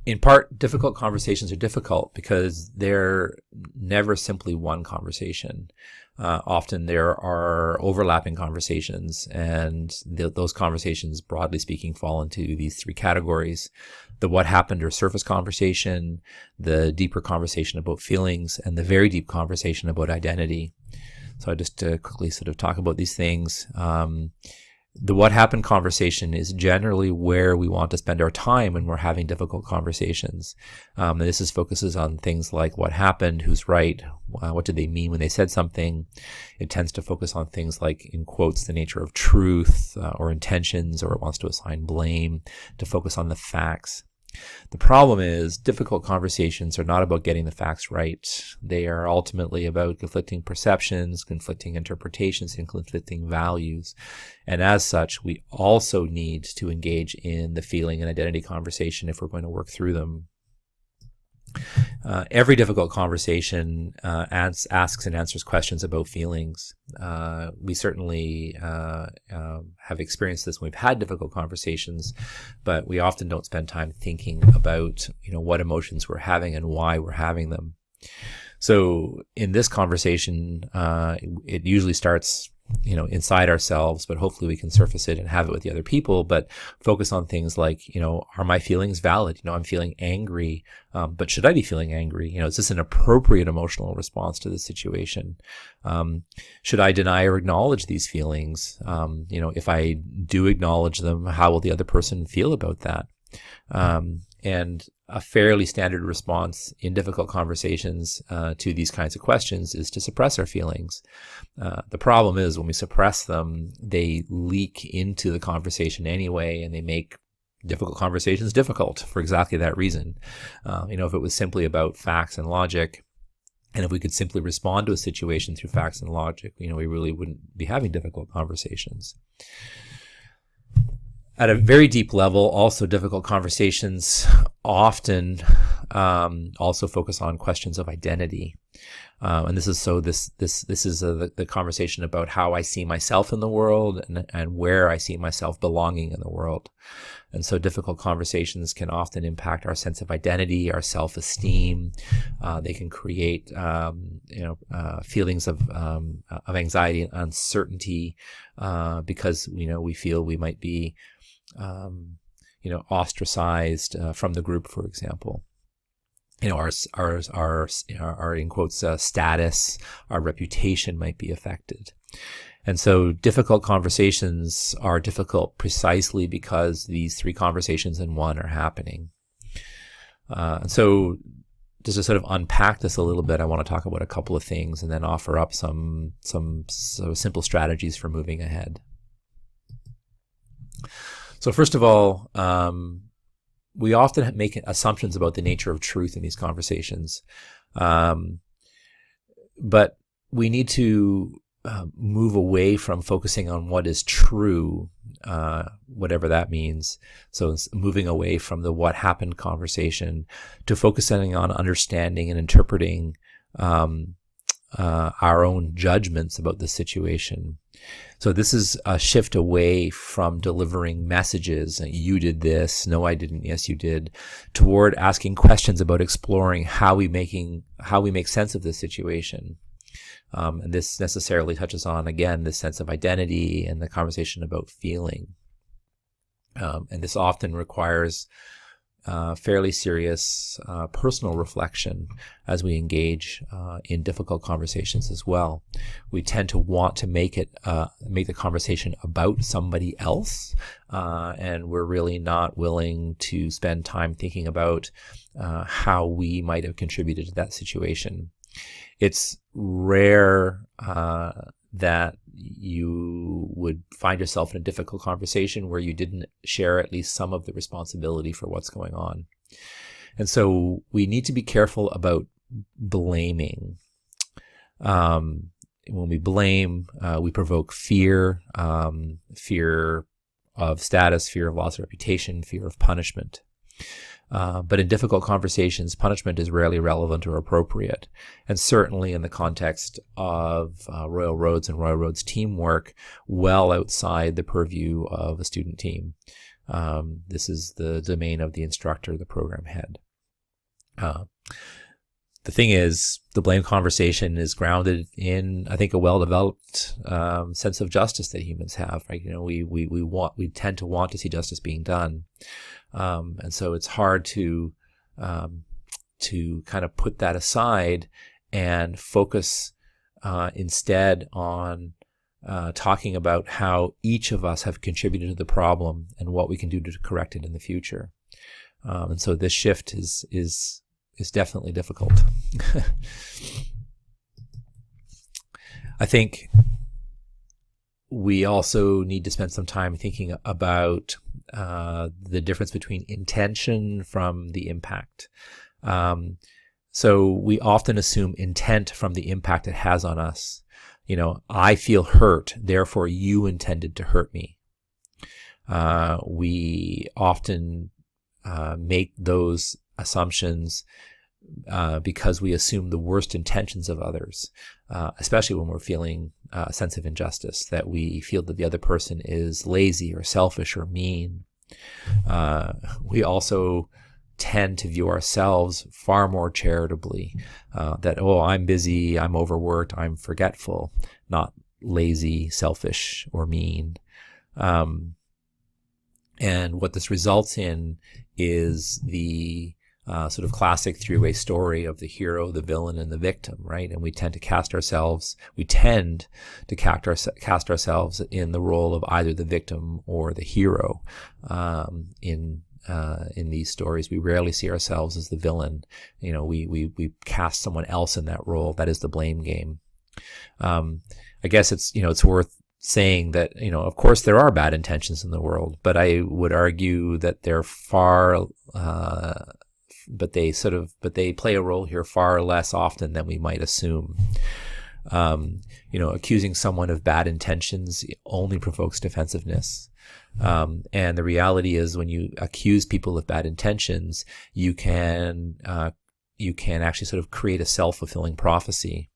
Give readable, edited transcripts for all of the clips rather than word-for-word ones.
In part, difficult conversations are difficult because they're never simply one conversation. Often there are overlapping conversations, and those conversations, broadly speaking, fall into these three categories: the what happened or surface conversation, the deeper conversation about feelings, and the very deep conversation about identity. So I just quickly sort of talk about these things. The what happened conversation is generally where we want to spend our time when we're having difficult conversations. And this focuses on things like what happened, who's right, what did they mean when they said something. It tends to focus on things like, in quotes, the nature of truth or intentions, or it wants to assign blame, to focus on the facts. The problem is difficult conversations are not about getting the facts right. They are ultimately about conflicting perceptions, conflicting interpretations, and conflicting values. And as such, we also need to engage in the feeling and identity conversation if we're going to work through them. Every difficult conversation asks and answers questions about feelings. We certainly have experienced this when we've had difficult conversations, but we often don't spend time thinking about, what emotions we're having and why we're having them. So in this conversation, it usually starts inside ourselves, but hopefully we can surface it and have it with the other people, but focus on things like, are my feelings valid? I'm feeling angry, but should I be feeling angry? Is this an appropriate emotional response to the situation? Should I deny or acknowledge these feelings? If I do acknowledge them, how will the other person feel about that? And a fairly standard response in difficult conversations to these kinds of questions is to suppress our feelings. The problem is when we suppress them, they leak into the conversation anyway, and they make difficult conversations difficult for exactly that reason. If it was simply about facts and logic, and if we could simply respond to a situation through facts and logic, we really wouldn't be having difficult conversations. At a very deep level, also difficult conversations often also focus on questions of identity, and this is the conversation about how I see myself in the world and where I see myself belonging in the world. And so difficult conversations can often impact our sense of identity, our self-esteem. They can create feelings of anxiety and uncertainty because we feel we might be ostracized from the group, for example. Our in quotes status, our reputation might be affected. And so difficult conversations are difficult precisely because these three conversations in one are happening. And so just to sort of unpack this a little bit, I want to talk about a couple of things and then offer up some simple strategies for moving ahead. So first of all, we often make assumptions about the nature of truth in these conversations. But we need to move away from focusing on what is true, whatever that means. So moving away from the what happened conversation to focusing on understanding and interpreting our own judgments about the situation. So this is a shift away from delivering messages, you did this, no I didn't, yes you did, toward asking questions about exploring how we make sense of this situation. And this necessarily touches on, again, this sense of identity and the conversation about feeling. And this often requires fairly serious personal reflection as we engage in difficult conversations as well. We tend to want to make the conversation about somebody else, and we're really not willing to spend time thinking about how we might have contributed to that situation. It's rare that you would find yourself in a difficult conversation where you didn't share at least some of the responsibility for what's going on. And so we need to be careful about blaming. When we blame, we provoke fear, fear of status, fear of loss of reputation, fear of punishment. But in difficult conversations, punishment is rarely relevant or appropriate. And certainly in the context of Royal Roads and Royal Roads teamwork, well outside the purview of a student team. This is the domain of the instructor, the program head. The thing is, the blame conversation is grounded in, I think, a well-developed sense of justice that humans have. Right? We tend to want to see justice being done, and so it's hard to kind of put that aside and focus instead on talking about how each of us have contributed to the problem and what we can do to correct it in the future. And so this shift is definitely difficult. I think we also need to spend some time thinking about the difference between intention from the impact. So we often assume intent from the impact it has on us. I feel hurt, therefore you intended to hurt me. We often make those assumptions because we assume the worst intentions of others, especially when we're feeling a sense of injustice, that we feel that the other person is lazy or selfish or mean. We also tend to view ourselves far more charitably, that, I'm busy, I'm overworked, I'm forgetful, not lazy, selfish, or mean. And what this results in is the sort of classic three-way story of the hero, the villain, and the victim, right? And we tend to cast ourselves in the role of either the victim or the hero in these stories. We rarely see ourselves as the villain. We cast someone else in that role. That is the blame game. I guess it's worth saying that, of course there are bad intentions in the world, but I would argue that they're but they play a role here far less often than we might assume. Accusing someone of bad intentions only provokes defensiveness. And the reality is, when you accuse people of bad intentions, you can actually sort of create a self-fulfilling prophecy.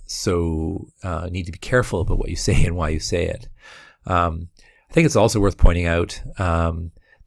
So need to be careful about what you say and why you say it. I think it's also worth pointing out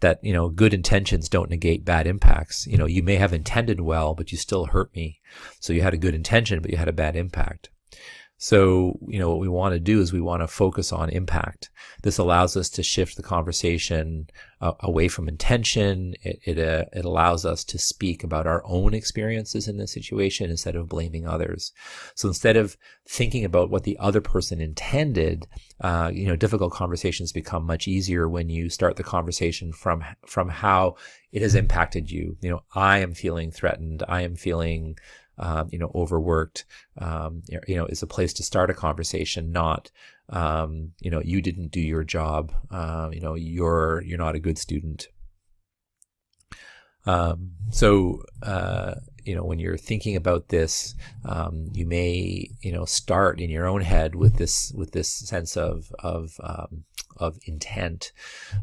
that good intentions don't negate bad impacts. You may have intended well, but you still hurt me. So you had a good intention, but you had a bad impact. So, what we want to do is we want to focus on impact. This allows us to shift the conversation away from intention. It allows us to speak about our own experiences in this situation instead of blaming others. So instead of thinking about what the other person intended, difficult conversations become much easier when you start the conversation from how it has impacted you. I am feeling threatened. I am feeling overworked, is a place to start a conversation, not, you didn't do your job, you're not a good student. So when you're thinking about this, you may, start in your own head with this sense of intent,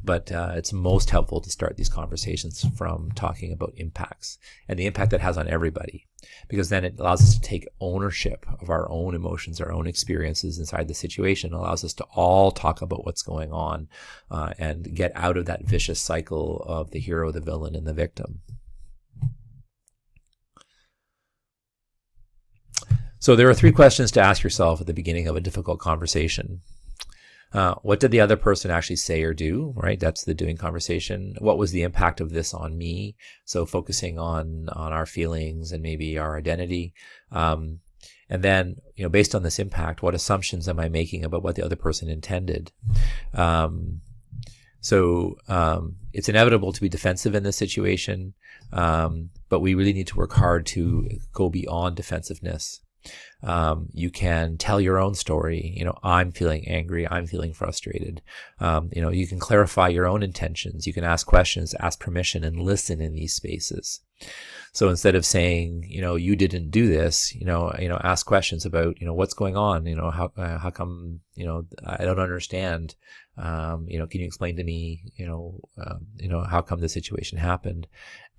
but it's most helpful to start these conversations from talking about impacts and the impact that has on everybody, because then it allows us to take ownership of our own emotions, our own experiences inside the situation. It allows us to all talk about what's going on and get out of that vicious cycle of the hero, the villain, and the victim. So there are 3 questions to ask yourself at the beginning of a difficult conversation. What did the other person actually say or do, right? That's the doing conversation. What was the impact of this on me? So focusing on our feelings and maybe our identity. And then, based on this impact, what assumptions am I making about what the other person intended? So it's inevitable to be defensive in this situation, but we really need to work hard to go beyond defensiveness. You can tell your own story. I'm feeling angry. I'm feeling frustrated. You can clarify your own intentions. You can ask questions, ask permission, and listen in these spaces. So instead of saying, you didn't do this, ask questions about, what's going on, how come, I don't understand, can you explain to me, how come the situation happened?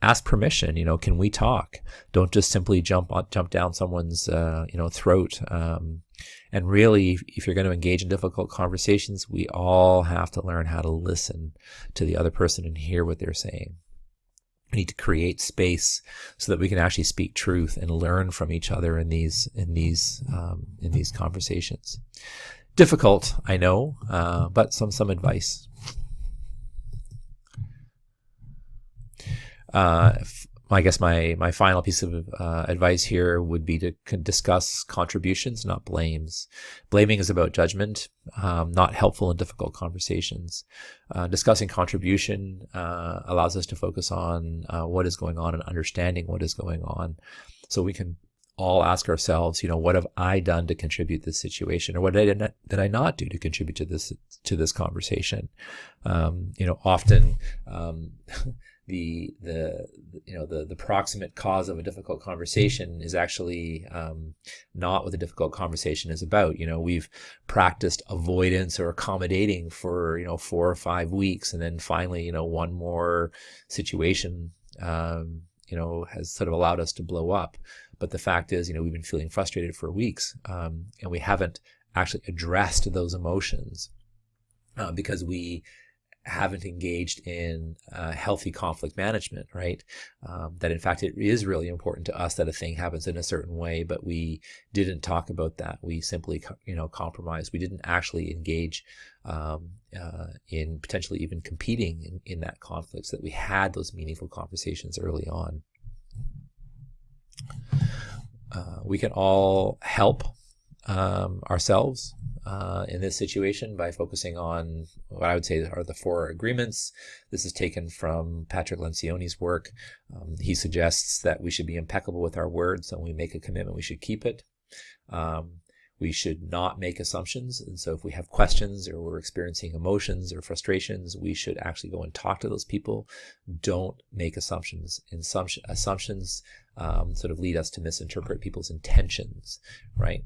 Ask permission, can we talk? Don't just simply jump down someone's, throat. And really, if you're going to engage in difficult conversations, we all have to learn how to listen to the other person and hear what they're saying. We need to create space so that we can actually speak truth and learn from each other in these conversations. Difficult, I know, but some advice. I guess my final piece of advice here would be to discuss contributions, not blames. Blaming is about judgment, not helpful in difficult conversations. Discussing contribution allows us to focus on what is going on and understanding what is going on, so we can all ask ourselves, what have I done to contribute to this situation, or what did I not do to contribute to this conversation? Often. The proximate cause of a difficult conversation is actually not what the difficult conversation is about. We've practiced avoidance or accommodating for 4 or 5 weeks, and then finally one more situation has sort of allowed us to blow up. But the fact is, we've been feeling frustrated for weeks, and we haven't actually addressed those emotions because we haven't engaged in healthy conflict management, right? That in fact it is really important to us that a thing happens in a certain way, but we didn't talk about that. We simply, compromised. We didn't actually engage in potentially even competing in that conflict, so that we had those meaningful conversations early on. We can all help ourselves in this situation by focusing on what I would say are the 4 agreements. This is taken from Patrick Lencioni's work. He suggests that we should be impeccable with our words, and when we make a commitment, we should keep it. We should not make assumptions, and so if we have questions or we're experiencing emotions or frustrations, we should actually go and talk to those people. Don't make assumptions. Assumptions sort of lead us to misinterpret people's intentions, right?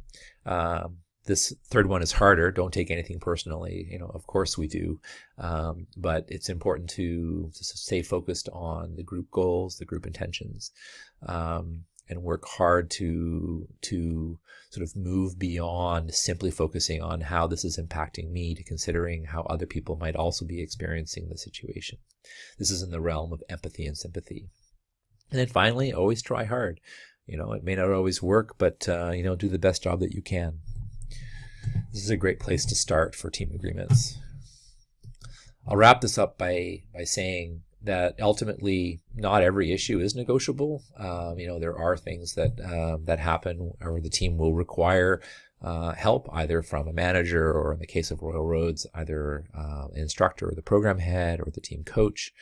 This third one is harder. Don't take anything personally. Of course we do, but it's important to stay focused on the group goals, the group intentions, and work hard to sort of move beyond simply focusing on how this is impacting me to considering how other people might also be experiencing the situation. This is in the realm of empathy and sympathy. And then finally, always try hard. It may not always work, but do the best job that you can. This is a great place to start for team agreements. I'll wrap this up by saying that ultimately not every issue is negotiable. There are things that happen, or the team will require help either from a manager, or in the case of Royal Roads, either an instructor or the program head or the team coach.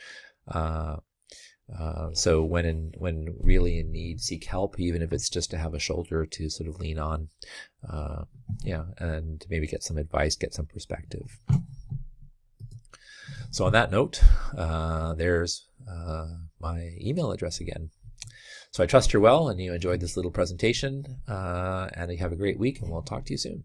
So when really in need, seek help, even if it's just to have a shoulder to sort of lean on, and maybe get some advice, get some perspective. So on that note, there's my email address again. So I trust you're well and you enjoyed this little presentation, and you have a great week, and we'll talk to you soon.